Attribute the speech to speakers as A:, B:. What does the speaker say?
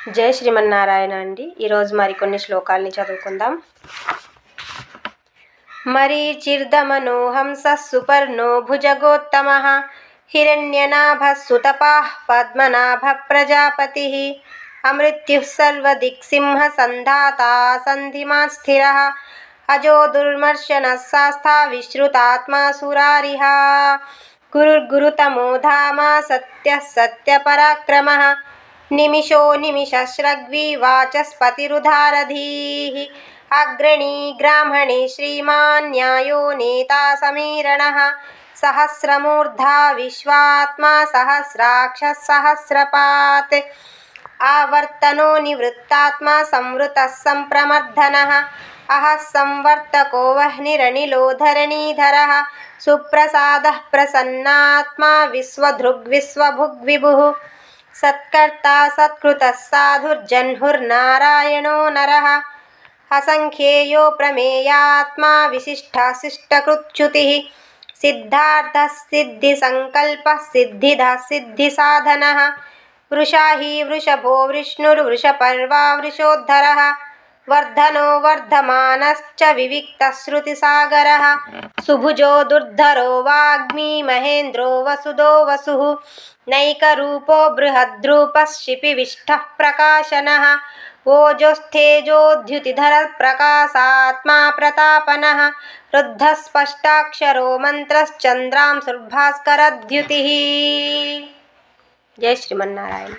A: జై శ్రీమన్నారాయణ అండి. ఈరోజు మరికొన్ని శ్లోకాల్ని చదువుకుందాం. మరీచిర్దమనో హంసః సుపర్ణో భుజగోత్తమః హిరణ్యనాభः సుతపాః పద్మనాభः ప్రజాపతిः అమృత్యుః సర్వదిక్సింహ సంధాతా సంధిమాన్ స్థిరः అజో దుర్మర్శనः శాస్తా విశ్రుతాత్మా సురారిః గురుర్గురుతమో ధామ సత్యః సత్యపరాక్రమः నిమిషో నిమిషశ్రగ్వి వాచస్పతిరుధారధీః అగ్రణీ గ్రామణే శ్రీమాన్ న్యాయో నేతా సమీరణः సహస్రమూర్ధా విశ్వాత్మా సహస్రాక్షः సహస్రపాత్ ఆవర్తనో నివృత్తాత్మా సంవృతः సంప్రమర్దనः అహః సంవర్తకో వహ్నిరనిలో ధరణీధరः సుప్రసాదः ప్రసన్నాత్మా విశ్వధృగ్విశ్వభుగ్విభుః సత్కర్తా సత్కృతः సాధుర్జహ్నుర్నారాయణో నరः అసంఖ్యేయో ప్రమేయాత్మా విశిష్టాశిష్టకృచ్యుతిః సిద్ధార్థः సిద్ధిసంకల్పः సిద్ధిదः సిద్ధిసాధనः వృషా హి వృషభో విష్ణుర్వృషపర్వా వృషోద్ధరः వర్ధనో వర్ధమానశ్చ వివిక్తశ్రుతిసాగరः సుభుజో దుర్ధరో వాగ్మీ మహేంద్రో వసుదో వసుః నైకరూపో బృహద్రూపः శిపివిష్టः ప్రకాశనः ఓజోస్థేజోద్యుతిధరः ప్రకాశాత్మా ప్రతాపనः రుద్ధः స్పష్టాక్షరో మంత్రశ్చంద్రాంశుర్భాస్కరద్యుతిः. జై శ్రీమన్నారాయణ.